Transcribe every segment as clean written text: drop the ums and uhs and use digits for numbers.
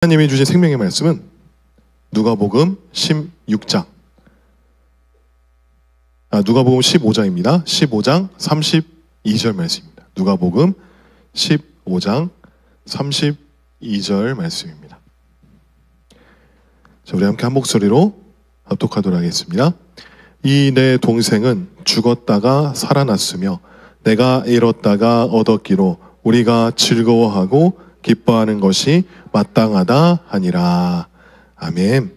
하나님이 주신 생명의 말씀은 누가복음 16장, 누가복음 15장입니다. 15장 32절 말씀입니다. 누가복음 15장 32절 말씀입니다. 자, 우리 함께 한 목소리로 합독하도록 하겠습니다. 이 내 동생은 죽었다가 살아났으며 내가 잃었다가 얻었기로 우리가 즐거워하고 기뻐하는 것이 마땅하다 하니라. 아멘.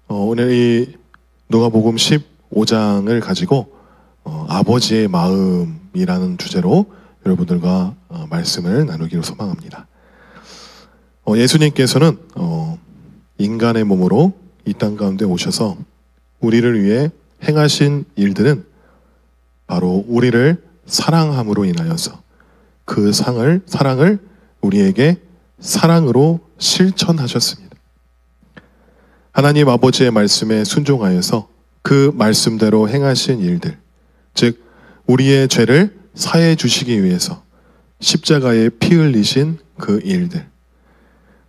오늘 이 누가복음 15장을 가지고 아버지의 마음이라는 주제로 여러분들과 말씀을 나누기로 소망합니다. 예수님께서는 인간의 몸으로 이 땅 가운데 오셔서 우리를 위해 행하신 일들은 바로 우리를 사랑함으로 인하여서 그 사랑을 우리에게 사랑으로 실천하셨습니다. 하나님 아버지의 말씀에 순종하여서 그 말씀대로 행하신 일들, 즉 우리의 죄를 사해 주시기 위해서 십자가에 피 흘리신 그 일들,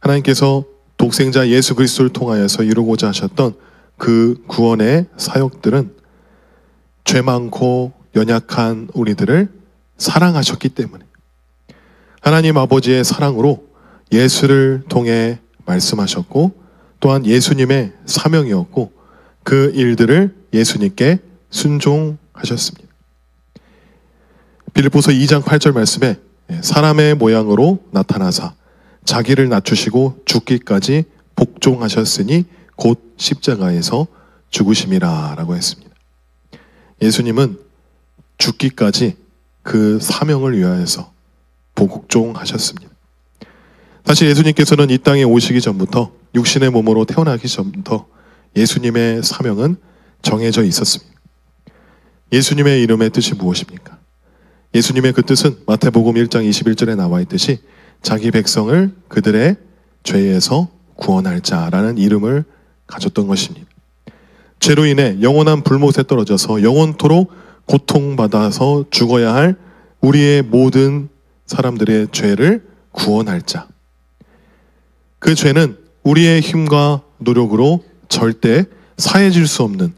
하나님께서 독생자 예수 그리스도를 통하여서 이루고자 하셨던 그 구원의 사역들은 죄 많고 연약한 우리들을 사랑하셨기 때문에 하나님 아버지의 사랑으로 예수를 통해 말씀하셨고, 또한 예수님의 사명이었고 그 일들을 예수님께 순종하셨습니다. 빌립보서 2장 8절 말씀에 사람의 모양으로 나타나사 자기를 낮추시고 죽기까지 복종하셨으니 곧 십자가에서 죽으심이라 라고 했습니다. 예수님은 죽기까지 그 사명을 위하여서 복종하셨습니다. 사실 예수님께서는 이 땅에 오시기 전부터, 육신의 몸으로 태어나기 전부터 예수님의 사명은 정해져 있었습니다. 예수님의 이름의 뜻이 무엇입니까? 예수님의 그 뜻은 마태복음 1장 21절에 나와 있듯이 자기 백성을 그들의 죄에서 구원할 자라는 이름을 가졌던 것입니다. 죄로 인해 영원한 불못에 떨어져서 영원토록 고통받아서 죽어야 할 우리의 모든 사람들의 죄를 구원할 자. 그 죄는 우리의 힘과 노력으로 절대 사해질 수 없는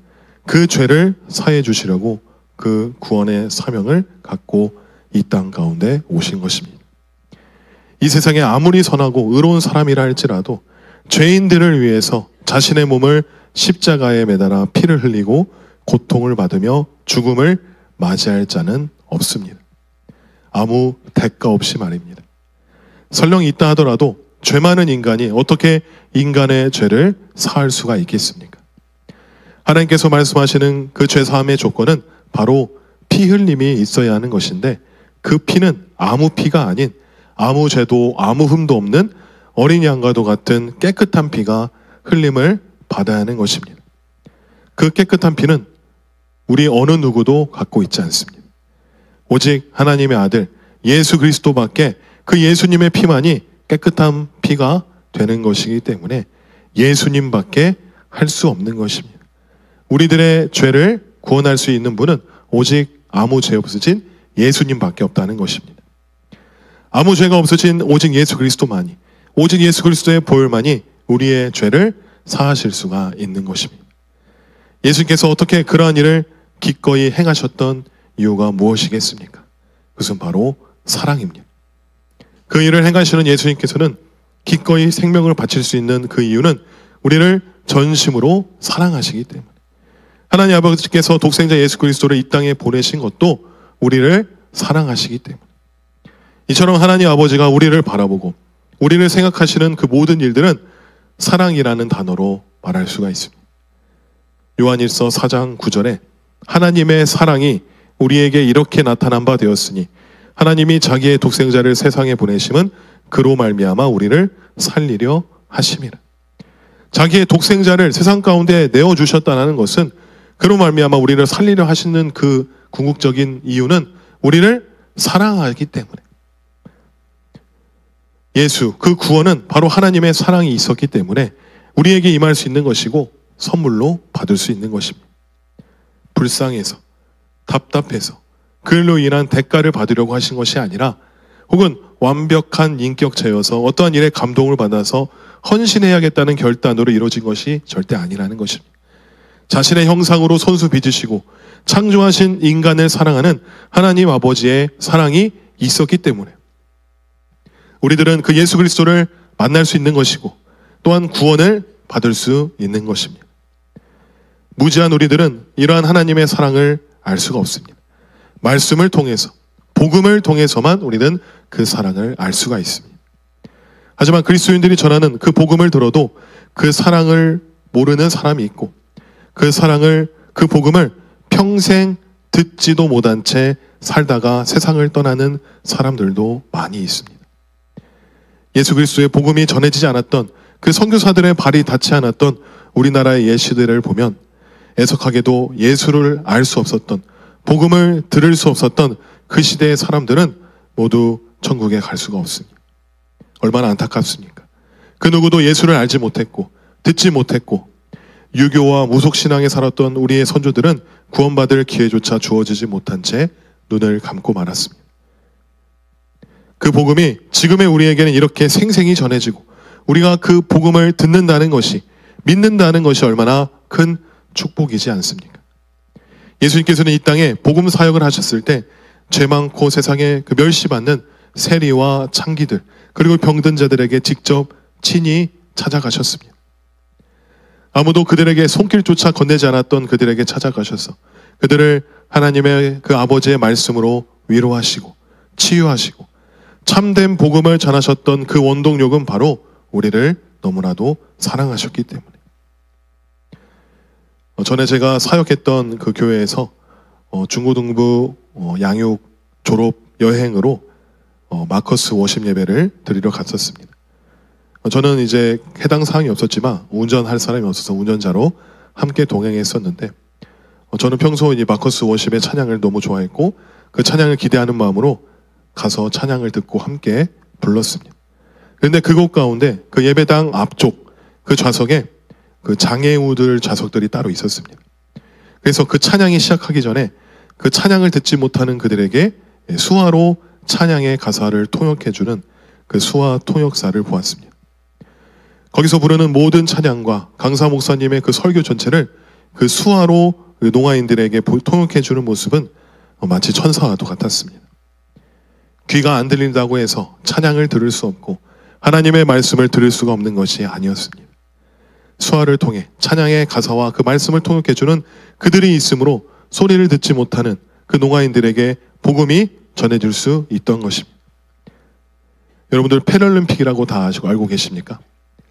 그 죄를 사해 주시려고 그 구원의 사명을 갖고 이 땅 가운데 오신 것입니다. 이 세상에 아무리 선하고 의로운 사람이라 할지라도 죄인들을 위해서 자신의 몸을 십자가에 매달아 피를 흘리고 고통을 받으며 죽음을 맞이할 자는 없습니다. 아무 대가 없이 말입니다. 설령 있다 하더라도 죄 많은 인간이 어떻게 인간의 죄를 사할 수가 있겠습니까? 하나님께서 말씀하시는 그 죄사함의 조건은 바로 피 흘림이 있어야 하는 것인데, 그 피는 아무 피가 아닌 아무 죄도 아무 흠도 없는 어린 양과도 같은 깨끗한 피가 흘림을 받아야 하는 것입니다. 그 깨끗한 피는 우리 어느 누구도 갖고 있지 않습니다. 오직 하나님의 아들 예수 그리스도밖에 그 예수님의 피만이 깨끗한 피가 되는 것이기 때문에 예수님밖에 할 수 없는 것입니다. 우리들의 죄를 구원할 수 있는 분은 오직 아무 죄 없으신 예수님밖에 없다는 것입니다. 아무 죄가 없으신 오직 예수 그리스도만이, 오직 예수 그리스도의 보혈만이 우리의 죄를 사하실 수가 있는 것입니다. 예수님께서 어떻게 그러한 일을 기꺼이 행하셨던 이유가 무엇이겠습니까? 그것은 바로 사랑입니다. 그 일을 행하시는 예수님께서는 기꺼이 생명을 바칠 수 있는 그 이유는 우리를 전심으로 사랑하시기 때문에, 하나님 아버지께서 독생자 예수 그리스도를 이 땅에 보내신 것도 우리를 사랑하시기 때문에, 이처럼 하나님 아버지가 우리를 바라보고 우리를 생각하시는 그 모든 일들은 사랑이라는 단어로 말할 수가 있습니다. 요한일서 4장 9절에 하나님의 사랑이 우리에게 이렇게 나타난 바 되었으니 하나님이 자기의 독생자를 세상에 보내심은 그로 말미암아 우리를 살리려 하심이라. 자기의 독생자를 세상 가운데 내어주셨다는 것은 그로 말미암아 우리를 살리려 하시는 그 궁극적인 이유는 우리를 사랑하기 때문에, 예수, 그 구원은 바로 하나님의 사랑이 있었기 때문에 우리에게 임할 수 있는 것이고 선물로 받을 수 있는 것입니다. 불쌍해서, 답답해서, 그로 인한 대가를 받으려고 하신 것이 아니라, 혹은 완벽한 인격체여서 어떠한 일에 감동을 받아서 헌신해야겠다는 결단으로 이루어진 것이 절대 아니라는 것입니다. 자신의 형상으로 손수 빚으시고 창조하신 인간을 사랑하는 하나님 아버지의 사랑이 있었기 때문에 우리들은 그 예수 그리스도를 만날 수 있는 것이고 또한 구원을 받을 수 있는 것입니다. 무지한 우리들은 이러한 하나님의 사랑을 알 수가 없습니다. 말씀을 통해서, 복음을 통해서만 우리는 그 사랑을 알 수가 있습니다. 하지만 그리스도인들이 전하는 그 복음을 들어도 그 사랑을 모르는 사람이 있고 그 복음을 평생 듣지도 못한 채 살다가 세상을 떠나는 사람들도 많이 있습니다. 예수 그리스도의 복음이 전해지지 않았던 그 선교사들의 발이 닿지 않았던 우리나라의 옛 시대를 보면 애석하게도 예수를 알 수 없었던, 복음을 들을 수 없었던 그 시대의 사람들은 모두 천국에 갈 수가 없습니다. 얼마나 안타깝습니까? 그 누구도 예수를 알지 못했고 듣지 못했고 유교와 무속신앙에 살았던 우리의 선조들은 구원받을 기회조차 주어지지 못한 채 눈을 감고 말았습니다. 그 복음이 지금의 우리에게는 이렇게 생생히 전해지고 우리가 그 복음을 듣는다는 것이, 믿는다는 것이 얼마나 큰 축복이지 않습니까? 예수님께서는 이 땅에 복음 사역을 하셨을 때 죄 많고 세상에 그 멸시받는 세리와 창기들 그리고 병든 자들에게 직접 친히 찾아가셨습니다. 아무도 그들에게 손길조차 건네지 않았던 그들에게 찾아가셔서 그들을 하나님의 그 아버지의 말씀으로 위로하시고 치유하시고 참된 복음을 전하셨던 그 원동력은 바로 우리를 너무나도 사랑하셨기 때문에. 전에 제가 사역했던 그 교회에서 중고등부 양육 졸업 여행으로 마커스 워십 예배를 드리러 갔었습니다. 저는 이제 해당 사항이 없었지만 운전할 사람이 없어서 운전자로 함께 동행했었는데 저는 평소 이 마커스 워십의 찬양을 너무 좋아했고 그 찬양을 기대하는 마음으로 가서 찬양을 듣고 함께 불렀습니다. 그런데 그곳 가운데 그 예배당 앞쪽 그 좌석에 그 장애우들 좌석들이 따로 있었습니다. 그래서 그 찬양이 시작하기 전에 그 찬양을 듣지 못하는 그들에게 수화로 찬양의 가사를 통역해주는 그 수화 통역사를 보았습니다. 거기서 부르는 모든 찬양과 강사 목사님의 그 설교 전체를 그 수화로 그 농아인들에게 통역해주는 모습은 마치 천사와도 같았습니다. 귀가 안 들린다고 해서 찬양을 들을 수 없고 하나님의 말씀을 들을 수가 없는 것이 아니었습니다. 수화를 통해 찬양의 가사와 그 말씀을 통역해주는 그들이 있으므로 소리를 듣지 못하는 그 농아인들에게 복음이 전해질 수 있던 것입니다. 여러분들 패럴림픽이라고 다 아시고 알고 계십니까?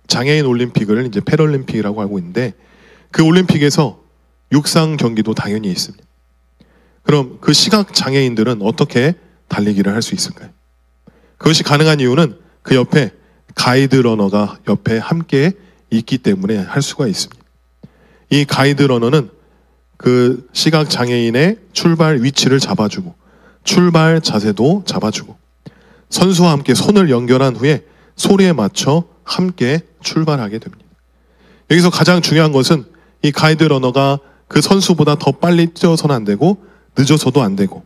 장애인 올림픽을 이제 패럴림픽이라고 알고 있는데 그 올림픽에서 육상 경기도 당연히 있습니다. 그럼 그 시각 장애인들은 어떻게 달리기를 할 수 있을까요? 그것이 가능한 이유는 그 옆에 가이드 러너가 옆에 함께 있기 때문에 할 수가 있습니다. 이 가이드 러너는 그 시각 장애인의 출발 위치를 잡아주고 출발 자세도 잡아주고 선수와 함께 손을 연결한 후에 소리에 맞춰 함께 출발하게 됩니다. 여기서 가장 중요한 것은 이 가이드 러너가 그 선수보다 더 빨리 뛰어서는 안 되고 늦어서도 안 되고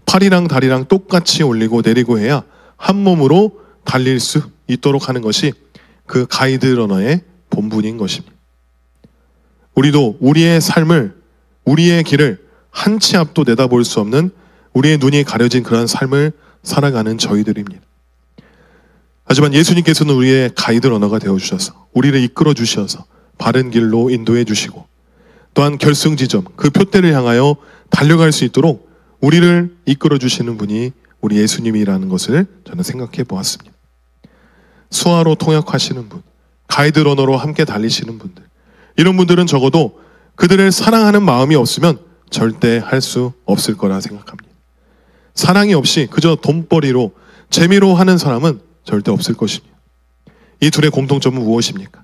팔이랑 다리랑 똑같이 올리고 내리고 해야 한 몸으로 달릴 수 있도록 하는 것이 그 가이드 러너의 본분인 것입니다. 우리도 우리의 삶을, 우리의 길을 한 치 앞도 내다볼 수 없는 우리의 눈이 가려진 그런 삶을 살아가는 저희들입니다. 하지만 예수님께서는 우리의 가이드 러너가 되어주셔서 우리를 이끌어 주셔서 바른 길로 인도해 주시고 또한 결승지점, 그 표대를 향하여 달려갈 수 있도록 우리를 이끌어 주시는 분이 우리 예수님이라는 것을 저는 생각해 보았습니다. 수화로 통역하시는 분, 가이드 러너로 함께 달리시는 분들, 이런 분들은 적어도 그들을 사랑하는 마음이 없으면 절대 할 수 없을 거라 생각합니다. 사랑이 없이 그저 돈벌이로 재미로 하는 사람은 절대 없을 것입니다. 이 둘의 공통점은 무엇입니까?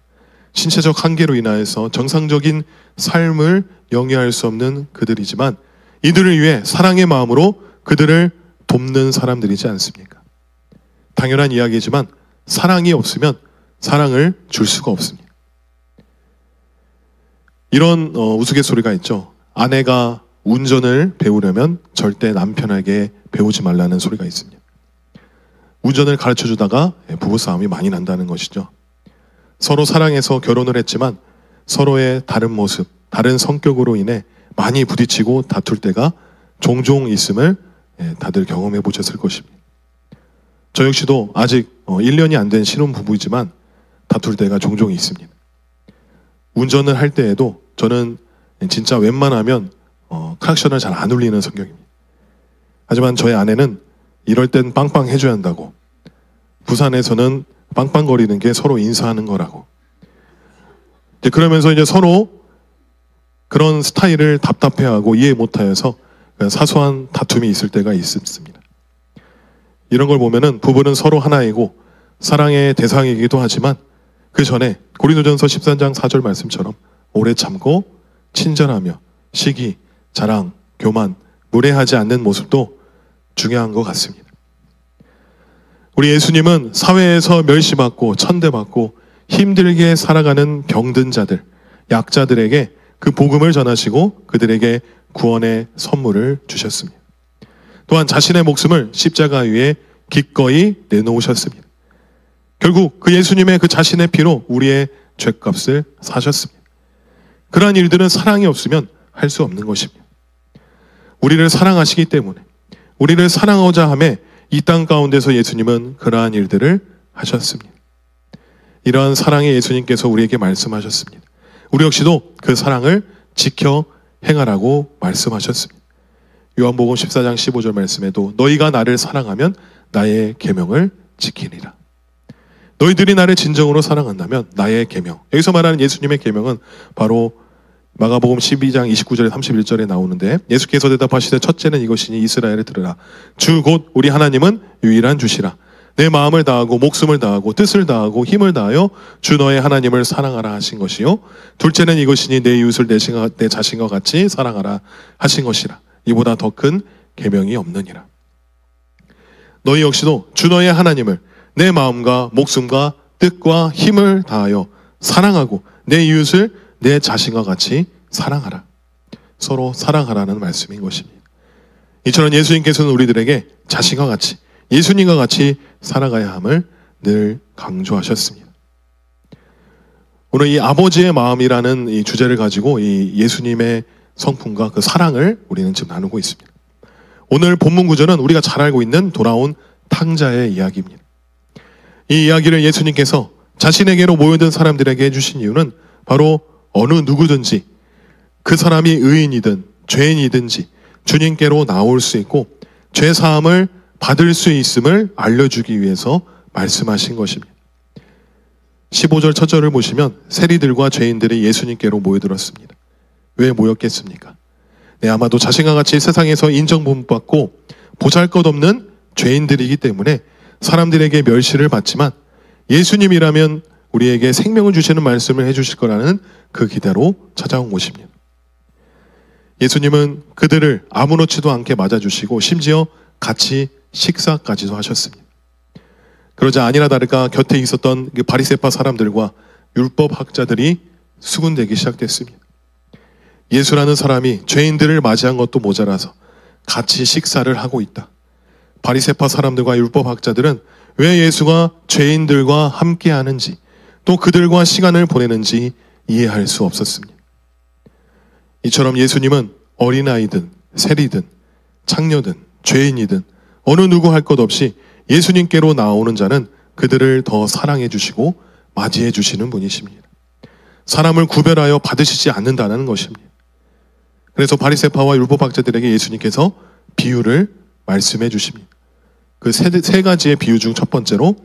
신체적 한계로 인하여서 정상적인 삶을 영위할 수 없는 그들이지만 이들을 위해 사랑의 마음으로 그들을 돕는 사람들이지 않습니까? 당연한 이야기지만 사랑이 없으면 사랑을 줄 수가 없습니다. 이런 우스갯소리가 있죠. 아내가 운전을 배우려면 절대 남편에게 배우지 말라는 소리가 있습니다. 운전을 가르쳐 주다가 부부싸움이 많이 난다는 것이죠. 서로 사랑해서 결혼을 했지만 서로의 다른 모습, 다른 성격으로 인해 많이 부딪히고 다툴 때가 종종 있음을 다들 경험해 보셨을 것입니다. 저 역시도 아직 1년이 안 된 신혼부부이지만 다툴 때가 종종 있습니다. 운전을 할 때에도 저는 진짜 웬만하면 클락션을 잘 안 울리는 성격입니다. 하지만 저의 아내는 이럴 땐 빵빵 해줘야 한다고, 부산에서는 빵빵거리는 게 서로 인사하는 거라고. 그러면서 이제 서로 그런 스타일을 답답해하고 이해 못하여서 사소한 다툼이 있을 때가 있습니다. 이런 걸 보면은 부부는 서로 하나이고 사랑의 대상이기도 하지만 그 전에 고린도전서 13장 4절 말씀처럼 오래 참고 친절하며 시기, 자랑, 교만, 무례하지 않는 모습도 중요한 것 같습니다. 우리 예수님은 사회에서 멸시받고 천대받고 힘들게 살아가는 병든 자들, 약자들에게 그 복음을 전하시고 그들에게 구원의 선물을 주셨습니다. 또한 자신의 목숨을 십자가 위에 기꺼이 내놓으셨습니다. 결국 그 예수님의 그 자신의 피로 우리의 죄값을 사셨습니다. 그러한 일들은 사랑이 없으면 할 수 없는 것입니다. 우리를 사랑하시기 때문에, 우리를 사랑하고자 하며 이 땅 가운데서 예수님은 그러한 일들을 하셨습니다. 이러한 사랑의 예수님께서 우리에게 말씀하셨습니다. 우리 역시도 그 사랑을 지켜 행하라고 말씀하셨습니다. 요한복음 14장 15절 말씀에도 너희가 나를 사랑하면 나의 계명을 지키리라. 너희들이 나를 진정으로 사랑한다면 나의 계명, 여기서 말하는 예수님의 계명은 바로 마가복음 12장 29절에 31절에 나오는데, 예수께서 대답하시되 첫째는 이것이니 이스라엘을 들으라. 주 곧 우리 하나님은 유일한 주시라. 내 마음을 다하고 목숨을 다하고 뜻을 다하고 힘을 다하여 주 너의 하나님을 사랑하라 하신 것이요. 둘째는 이것이니 내 이웃을 내 자신과 같이 사랑하라 하신 것이라. 이보다 더 큰 계명이 없느니라. 너희 역시도 주 너의 하나님을 내 마음과 목숨과 뜻과 힘을 다하여 사랑하고 내 이웃을 내 자신과 같이 사랑하라. 서로 사랑하라는 말씀인 것입니다. 이처럼 예수님께서는 우리들에게 자신과 같이, 예수님과 같이 살아가야 함을 늘 강조하셨습니다. 오늘 이 아버지의 마음이라는 이 주제를 가지고 이 예수님의 성품과 그 사랑을 우리는 지금 나누고 있습니다. 오늘 본문 구절은 우리가 잘 알고 있는 돌아온 탕자의 이야기입니다. 이 이야기를 예수님께서 자신에게로 모여든 사람들에게 해주신 이유는 바로 어느 누구든지 그 사람이 의인이든 죄인이든지 주님께로 나올 수 있고 죄사함을 받을 수 있음을 알려주기 위해서 말씀하신 것입니다. 15절 첫 절을 보시면 세리들과 죄인들이 예수님께로 모여들었습니다. 왜 모였겠습니까? 아마도 자신과 같이 세상에서 인정받고 보잘것없는 죄인들이기 때문에 사람들에게 멸시를 받지만 예수님이라면 우리에게 생명을 주시는 말씀을 해주실 거라는 그 기대로 찾아온 곳입니다. 예수님은 그들을 아무렇지도 않게 맞아주시고 심지어 같이 식사까지도 하셨습니다. 그러자 아니나 다를까 곁에 있었던 그 바리새파 사람들과 율법학자들이 수군대기 시작됐습니다. 예수라는 사람이 죄인들을 맞이한 것도 모자라서 같이 식사를 하고 있다. 바리새파 사람들과 율법학자들은 왜 예수가 죄인들과 함께 하는지, 또 그들과 시간을 보내는지 이해할 수 없었습니다. 이처럼 예수님은 어린아이든 세리든 창녀든 죄인이든 어느 누구 할 것 없이 예수님께로 나오는 자는 그들을 더 사랑해 주시고 맞이해 주시는 분이십니다. 사람을 구별하여 받으시지 않는다는 것입니다. 그래서 바리새파와 율법학자들에게 예수님께서 비유를 말씀해 주십니다. 그 세 가지의 비유 중 첫 번째로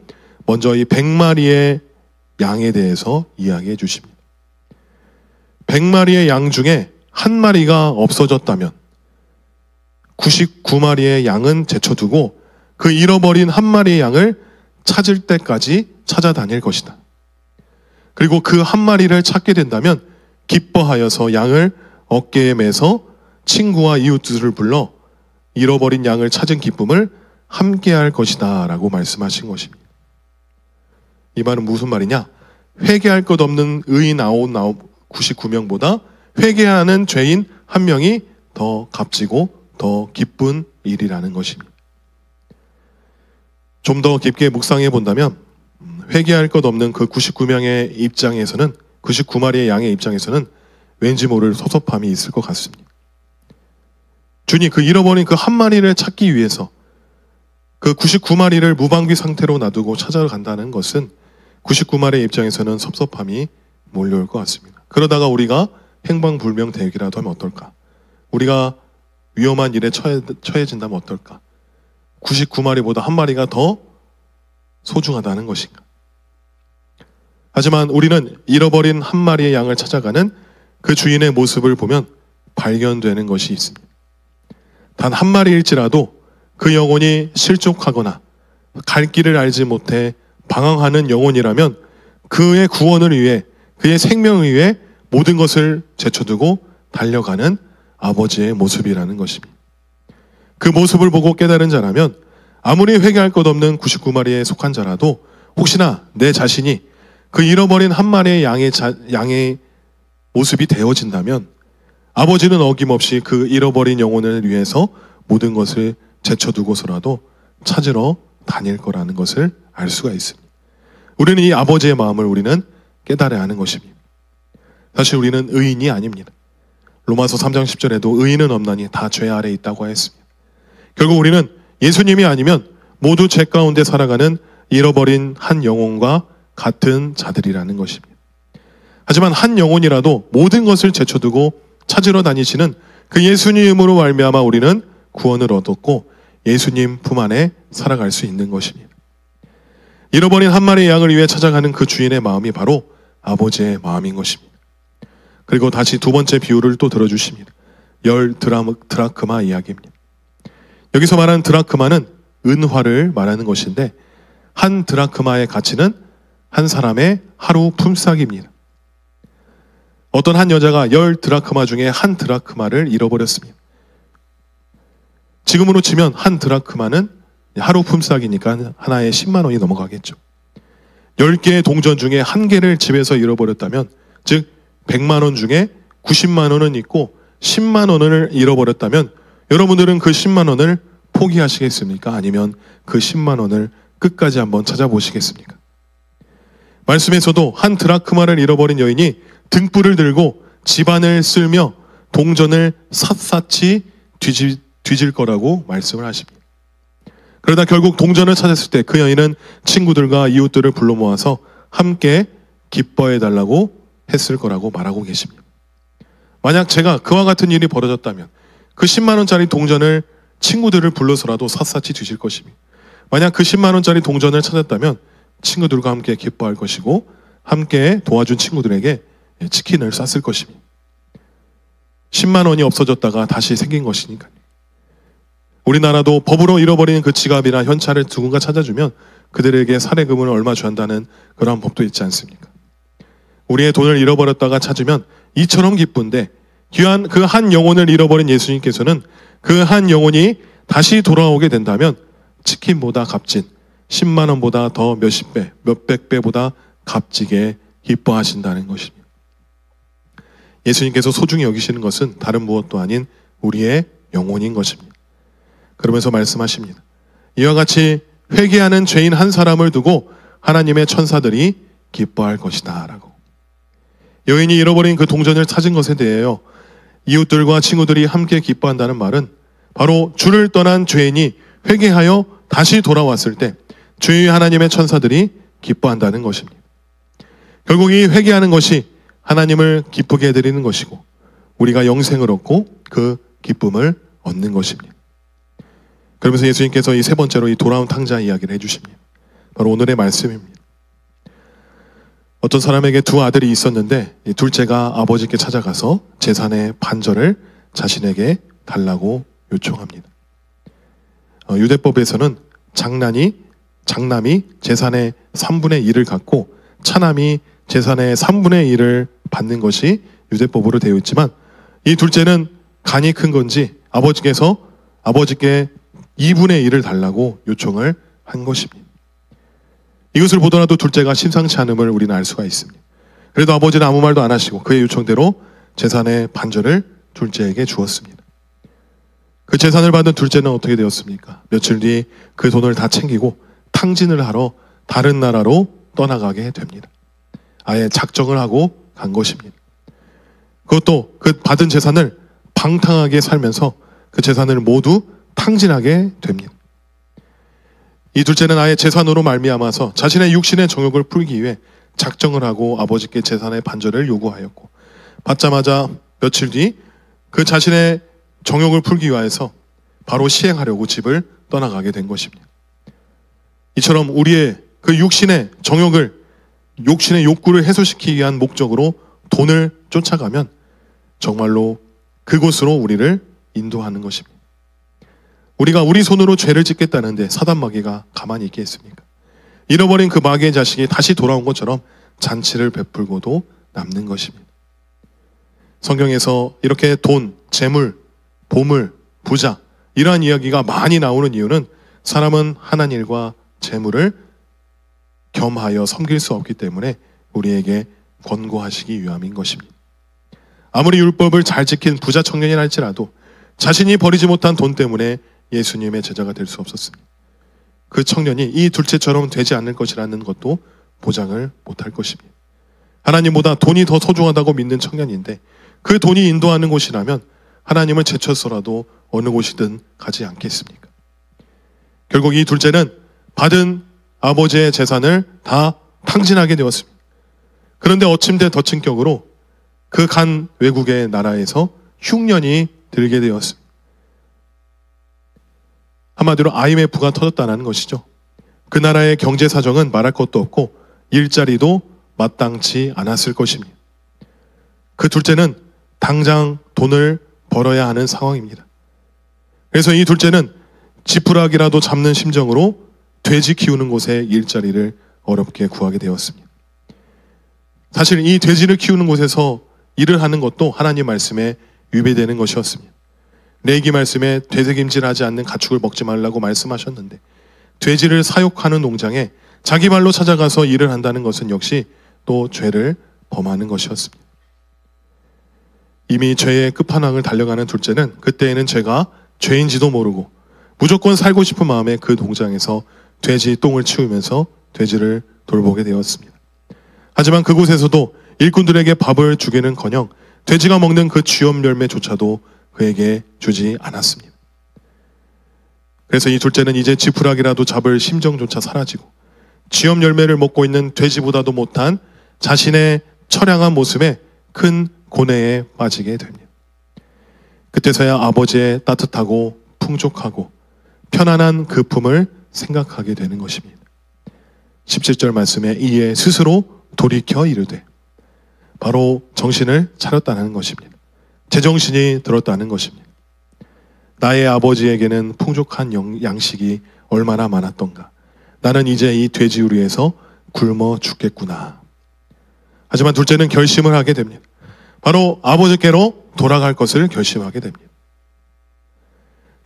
먼저 이 100마리의 양에 대해서 이야기해 주십니다. 100마리의 양 중에 한 마리가 없어졌다면 99마리의 양은 제쳐두고 그 잃어버린 한 마리의 양을 찾을 때까지 찾아다닐 것이다. 그리고 그 한 마리를 찾게 된다면 기뻐하여서 양을 어깨에 매서 친구와 이웃들을 불러 잃어버린 양을 찾은 기쁨을 함께할 것이다 라고 말씀하신 것입니다. 이 말은 무슨 말이냐? 회개할 것 없는 의인 99명보다 회개하는 죄인 한 명이 더 값지고 더 기쁜 일이라는 것입니다. 좀 더 깊게 묵상해 본다면 회개할 것 없는 그 99명의 입장에서는 99마리의 양의 입장에서는 왠지 모를 섭섭함이 있을 것 같습니다. 주님, 그 잃어버린 그 한 마리를 찾기 위해서 그 99마리를 무방비 상태로 놔두고 찾아간다는 것은 99마리의 입장에서는 섭섭함이 몰려올 것 같습니다. 그러다가 우리가 행방불명되기라도 하면 어떨까? 우리가 위험한 일에 처해진다면 어떨까? 99마리보다 한 마리가 더 소중하다는 것인가? 하지만 우리는 잃어버린 한 마리의 양을 찾아가는 그 주인의 모습을 보면 발견되는 것이 있습니다. 단 한 마리일지라도 그 영혼이 실족하거나 갈 길을 알지 못해 방황하는 영혼이라면 그의 구원을 위해, 그의 생명을 위해 모든 것을 제쳐두고 달려가는 아버지의 모습이라는 것입니다. 그 모습을 보고 깨달은 자라면 아무리 회개할 것 없는 99마리에 속한 자라도 혹시나 내 자신이 그 잃어버린 한 마리의 양의 모습이 되어진다면 아버지는 어김없이 그 잃어버린 영혼을 위해서 모든 것을 제쳐두고서라도 찾으러 다닐 거라는 것을 알 수가 있습니다. 우리는 이 아버지의 마음을 우리는 깨달아야 하는 것입니다. 사실 우리는 의인이 아닙니다. 로마서 3장 10절에도 의인은 없나니 다 죄 아래 있다고 하였습니다. 결국 우리는 예수님이 아니면 모두 죄 가운데 살아가는 잃어버린 한 영혼과 같은 자들이라는 것입니다. 하지만 한 영혼이라도 모든 것을 제쳐두고 찾으러 다니시는 그 예수님으로 말미암아 우리는 구원을 얻었고 예수님 품 안에 살아갈 수 있는 것입니다. 잃어버린 한 마리의 양을 위해 찾아가는 그 주인의 마음이 바로 아버지의 마음인 것입니다. 그리고 다시 두 번째 비유를 또 들어주십니다. 10 드라크마 이야기입니다. 여기서 말하는 드라크마는 은화를 말하는 것인데 한 드라크마의 가치는 한 사람의 하루 품삯입니다. 어떤 한 여자가 10 드라크마 중에 한 드라크마를 잃어버렸습니다. 지금으로 치면 한 드라크마는 하루 품삯이니까 하나에 10만 원이 넘어가겠죠. 10개의 동전 중에 한 개를 집에서 잃어버렸다면, 즉 100만 원 중에 90만 원은 있고 10만 원을 잃어버렸다면 여러분들은 그 10만 원을 포기하시겠습니까? 아니면 그 10만 원을 끝까지 한번 찾아보시겠습니까? 말씀에서도 한 드라크마를 잃어버린 여인이 등불을 들고 집안을 쓸며 동전을 샅샅이 뒤질 거라고 말씀을 하십니다. 그러다 결국 동전을 찾았을 때 그 여인은 친구들과 이웃들을 불러 모아서 함께 기뻐해달라고 했을 거라고 말하고 계십니다. 만약 제가 그와 같은 일이 벌어졌다면 그 10만 원짜리 동전을 친구들을 불러서라도 샅샅이 뒤질 것입니다. 만약 그 10만 원짜리 동전을 찾았다면 친구들과 함께 기뻐할 것이고 함께 도와준 친구들에게 치킨을 쐈을 것입니다. 10만 원이 없어졌다가 다시 생긴 것이니까요. 우리나라도 법으로 잃어버린 그 지갑이나 현찰을 누군가 찾아주면 그들에게 살해금을 얼마 줘야 한다는 그러한 법도 있지 않습니까? 우리의 돈을 잃어버렸다가 찾으면 이처럼 기쁜데 귀한 그 한 영혼을 잃어버린 예수님께서는 그 한 영혼이 다시 돌아오게 된다면 치킨보다 값진 10만 원보다 더 몇십 배, 몇백 배보다 값지게 기뻐하신다는 것입니다. 예수님께서 소중히 여기시는 것은 다른 무엇도 아닌 우리의 영혼인 것입니다. 그러면서 말씀하십니다. 이와 같이 회개하는 죄인 한 사람을 두고 하나님의 천사들이 기뻐할 것이다 라고. 여인이 잃어버린 그 동전을 찾은 것에 대하여 이웃들과 친구들이 함께 기뻐한다는 말은 바로 주를 떠난 죄인이 회개하여 다시 돌아왔을 때 주의 하나님의 천사들이 기뻐한다는 것입니다. 결국 이 회개하는 것이 하나님을 기쁘게 해드리는 것이고 우리가 영생을 얻고 그 기쁨을 얻는 것입니다. 그러면서 예수님께서 이 세 번째로 이 돌아온 탕자 이야기를 해주십니다. 바로 오늘의 말씀입니다. 어떤 사람에게 두 아들이 있었는데 이 둘째가 아버지께 찾아가서 재산의 반절을 자신에게 달라고 요청합니다. 유대법에서는 장남이 재산의 3분의 1을 갖고 차남이 재산의 3분의 1을 받는 것이 유대법으로 되어 있지만 이 둘째는 간이 큰 건지 아버지께 2분의 1을 달라고 요청을 한 것입니다. 이것을 보더라도 둘째가 심상치 않음을 우리는 알 수가 있습니다. 그래도 아버지는 아무 말도 안 하시고 그의 요청대로 재산의 반절을 둘째에게 주었습니다. 그 재산을 받은 둘째는 어떻게 되었습니까? 며칠 뒤 그 돈을 다 챙기고 탕진을 하러 다른 나라로 떠나가게 됩니다. 아예 작정을 하고 간 것입니다. 그것도 그 받은 재산을 방탕하게 살면서 그 재산을 모두 탕진하게 됩니다. 이 둘째는 아예 재산으로 말미암아서 자신의 육신의 정욕을 풀기 위해 작정을 하고 아버지께 재산의 반절을 요구하였고, 받자마자 며칠 뒤 그 자신의 정욕을 풀기 위해서 바로 시행하려고 집을 떠나가게 된 것입니다. 이처럼 우리의 그 육신의 정욕을, 육신의 욕구를 해소시키기 위한 목적으로 돈을 쫓아가면 정말로 그곳으로 우리를 인도하는 것입니다. 우리가 우리 손으로 죄를 짓겠다는데 사단 마귀가 가만히 있겠습니까? 잃어버린 그 마귀의 자식이 다시 돌아온 것처럼 잔치를 베풀고도 남는 것입니다. 성경에서 이렇게 돈, 재물, 보물, 부자 이러한 이야기가 많이 나오는 이유는 사람은 하나님과 재물을 겸하여 섬길 수 없기 때문에 우리에게 권고하시기 위함인 것입니다. 아무리 율법을 잘 지킨 부자 청년이라 할지라도 자신이 버리지 못한 돈 때문에 예수님의 제자가 될 수 없었습니다. 그 청년이 이 둘째처럼 되지 않을 것이라는 것도 보장을 못할 것입니다. 하나님보다 돈이 더 소중하다고 믿는 청년인데 그 돈이 인도하는 곳이라면 하나님을 제쳐서라도 어느 곳이든 가지 않겠습니까? 결국 이 둘째는 받은 아버지의 재산을 다 탕진하게 되었습니다. 그런데 어침대 덧친격으로 그 간 외국의 나라에서 흉년이 들게 되었습니다. 한마디로 IMF가 터졌다는 것이죠. 그 나라의 경제 사정은 말할 것도 없고 일자리도 마땅치 않았을 것입니다. 그 둘째는 당장 돈을 벌어야 하는 상황입니다. 그래서 이 둘째는 지푸라기라도 잡는 심정으로 돼지 키우는 곳에 일자리를 어렵게 구하게 되었습니다. 사실 이 돼지를 키우는 곳에서 일을 하는 것도 하나님 말씀에 위배되는 것이었습니다. 레위기 말씀에 되새김질하지 않는 가축을 먹지 말라고 말씀하셨는데 돼지를 사육하는 농장에 자기 발로 찾아가서 일을 한다는 것은 역시 또 죄를 범하는 것이었습니다. 이미 죄의 끝판왕을 달려가는 둘째는 그때에는 제가 죄인지도 모르고 무조건 살고 싶은 마음에 그 농장에서 돼지 똥을 치우면서 돼지를 돌보게 되었습니다. 하지만 그곳에서도 일꾼들에게 밥을 주기는커녕 돼지가 먹는 그 쥐염 열매조차도 그에게 주지 않았습니다. 그래서 이 둘째는 이제 지푸라기라도 잡을 심정조차 사라지고 쥐염 열매를 먹고 있는 돼지보다도 못한 자신의 처량한 모습에 큰 고뇌에 빠지게 됩니다. 그때서야 아버지의 따뜻하고 풍족하고 편안한 그 품을 생각하게 되는 것입니다. 17절 말씀에 이에 스스로 돌이켜 이르되, 바로 정신을 차렸다는 것입니다. 제정신이 들었다는 것입니다. 나의 아버지에게는 풍족한 양식이 얼마나 많았던가. 나는 이제 이 돼지 우리에서 굶어 죽겠구나. 하지만 둘째는 결심을 하게 됩니다. 바로 아버지께로 돌아갈 것을 결심하게 됩니다.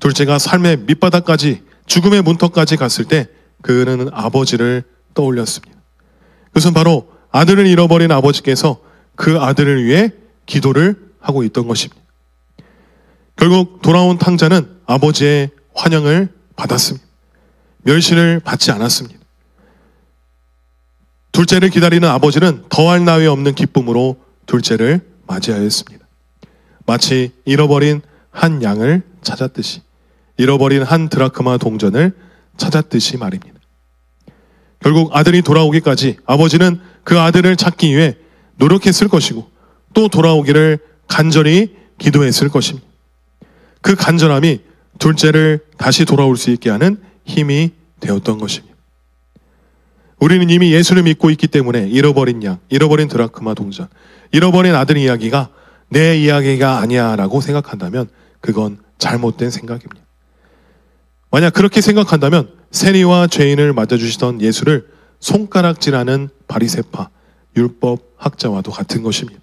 둘째가 삶의 밑바닥까지, 죽음의 문턱까지 갔을 때 그는 아버지를 떠올렸습니다. 그것은 바로 아들을 잃어버린 아버지께서 그 아들을 위해 기도를 하고 있던 것입니다. 결국 돌아온 탕자는 아버지의 환영을 받았습니다. 멸시를 받지 않았습니다. 둘째를 기다리는 아버지는 더할 나위 없는 기쁨으로 둘째를 맞이하였습니다. 마치 잃어버린 한 양을 찾았듯이, 잃어버린 한 드라크마 동전을 찾았듯이 말입니다. 결국 아들이 돌아오기까지 아버지는 그 아들을 찾기 위해 노력했을 것이고 또 돌아오기를 간절히 기도했을 것입니다. 그 간절함이 둘째를 다시 돌아올 수 있게 하는 힘이 되었던 것입니다. 우리는 이미 예수를 믿고 있기 때문에 잃어버린 양, 잃어버린 드라크마 동전, 잃어버린 아들 이야기가 내 이야기가 아니야 라고 생각한다면 그건 잘못된 생각입니다. 만약 그렇게 생각한다면 세리와 죄인을 맞아주시던 예수를 손가락질하는 바리새파, 율법 학자와도 같은 것입니다.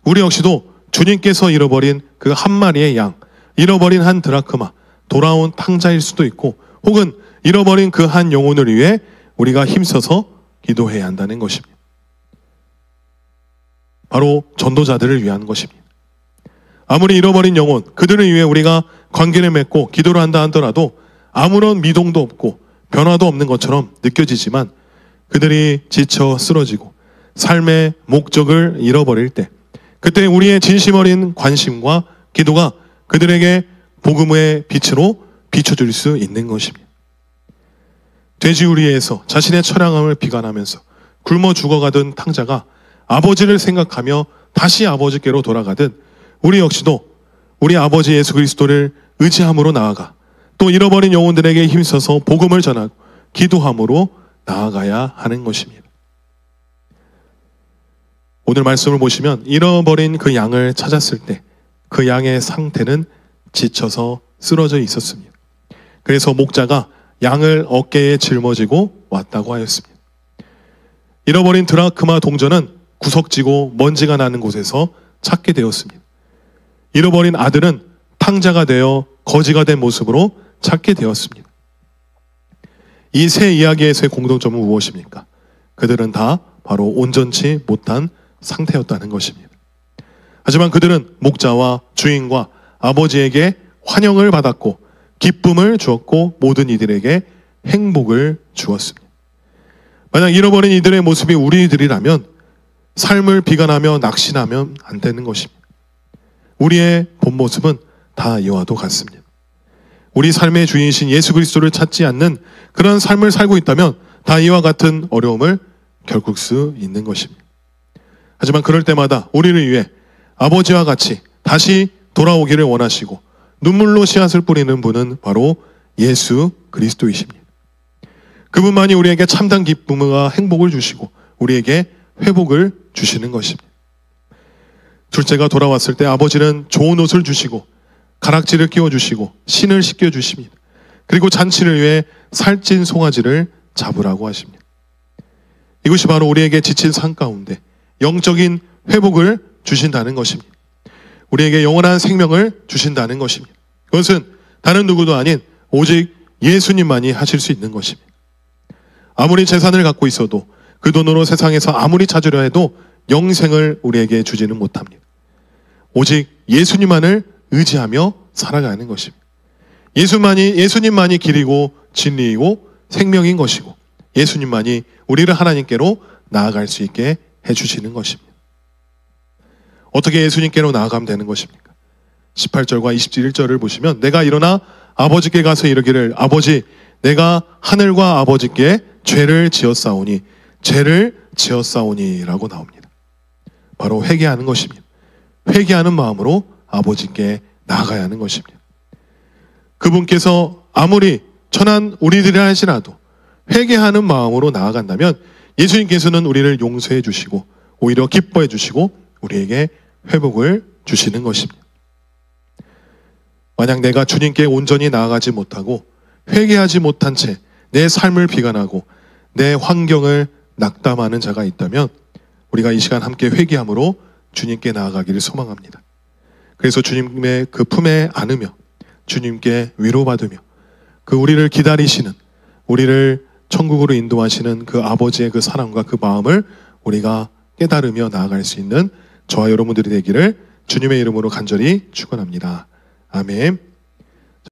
우리 역시도 주님께서 잃어버린 그 한 마리의 양, 잃어버린 한 드라크마, 돌아온 탕자일 수도 있고 혹은 잃어버린 그 한 영혼을 위해 우리가 힘써서 기도해야 한다는 것입니다. 바로 전도자들을 위한 것입니다. 아무리 잃어버린 영혼, 그들을 위해 우리가 관계를 맺고 기도를 한다 하더라도 아무런 미동도 없고 변화도 없는 것처럼 느껴지지만 그들이 지쳐 쓰러지고 삶의 목적을 잃어버릴 때, 그때 우리의 진심 어린 관심과 기도가 그들에게 복음의 빛으로 비춰줄 수 있는 것입니다. 돼지우리에서 자신의 처량함을 비관하면서 굶어 죽어가던 탕자가 아버지를 생각하며 다시 아버지께로 돌아가듯, 우리 역시도 우리 아버지 예수 그리스도를 의지함으로 나아가 또 잃어버린 영혼들에게 힘써서 복음을 전하고 기도함으로 나아가야 하는 것입니다. 오늘 말씀을 보시면 잃어버린 그 양을 찾았을 때 그 양의 상태는 지쳐서 쓰러져 있었습니다. 그래서 목자가 양을 어깨에 짊어지고 왔다고 하였습니다. 잃어버린 드라크마 동전은 구석지고 먼지가 나는 곳에서 찾게 되었습니다. 잃어버린 아들은 탕자가 되어 거지가 된 모습으로 찾게 되었습니다. 이 세 이야기에서의 공통점은 무엇입니까? 그들은 다 바로 온전치 못한 상태였다는 것입니다. 하지만 그들은 목자와 주인과 아버지에게 환영을 받았고 기쁨을 주었고 모든 이들에게 행복을 주었습니다. 만약 잃어버린 이들의 모습이 우리들이라면 삶을 비관하며 낙심하면 안 되는 것입니다. 우리의 본 모습은 다 이와도 같습니다. 우리 삶의 주인이신 예수 그리스도를 찾지 않는 그런 삶을 살고 있다면 다 이와 같은 어려움을 겪을 수 있는 것입니다. 하지만 그럴 때마다 우리를 위해 아버지와 같이 다시 돌아오기를 원하시고 눈물로 씨앗을 뿌리는 분은 바로 예수 그리스도이십니다. 그분만이 우리에게 참된 기쁨과 행복을 주시고 우리에게 회복을 주시는 것입니다. 둘째가 돌아왔을 때 아버지는 좋은 옷을 주시고 가락지를 끼워주시고 신을 씻겨주십니다. 그리고 잔치를 위해 살찐 송아지를 잡으라고 하십니다. 이것이 바로 우리에게 지친 삶 가운데 영적인 회복을 주신다는 것입니다. 우리에게 영원한 생명을 주신다는 것입니다. 그것은 다른 누구도 아닌 오직 예수님만이 하실 수 있는 것입니다. 아무리 재산을 갖고 있어도 그 돈으로 세상에서 아무리 찾으려 해도 영생을 우리에게 주지는 못합니다. 오직 예수님만을 의지하며 살아가는 것입니다. 예수님만이 길이고 진리이고 생명인 것이고 예수님만이 우리를 하나님께로 나아갈 수 있게 해주시는 것입니다. 어떻게 예수님께로 나아가면 되는 것입니까? 18절과 21절을 보시면 내가 일어나 아버지께 가서 이르기를 아버지 내가 하늘과 아버지께 죄를 지었사오니 라고 나옵니다. 바로 회개하는 것입니다. 회개하는 마음으로 아버지께 나아가야 하는 것입니다. 그분께서 아무리 천한 우리들이라 할지라도 회개하는 마음으로 나아간다면 예수님께서는 우리를 용서해 주시고 오히려 기뻐해 주시고 우리에게 회복을 주시는 것입니다. 만약 내가 주님께 온전히 나아가지 못하고 회개하지 못한 채 내 삶을 비관하고 내 환경을 낙담하는 자가 있다면 우리가 이 시간 함께 회개함으로 주님께 나아가기를 소망합니다. 그래서 주님의 그 품에 안으며 주님께 위로받으며 그 우리를 기다리시는 우리를 천국으로 인도하시는 그 아버지의 그 사랑과 그 마음을 우리가 깨달으며 나아갈 수 있는 저와 여러분들이 되기를 주님의 이름으로 간절히 축원합니다. 아멘.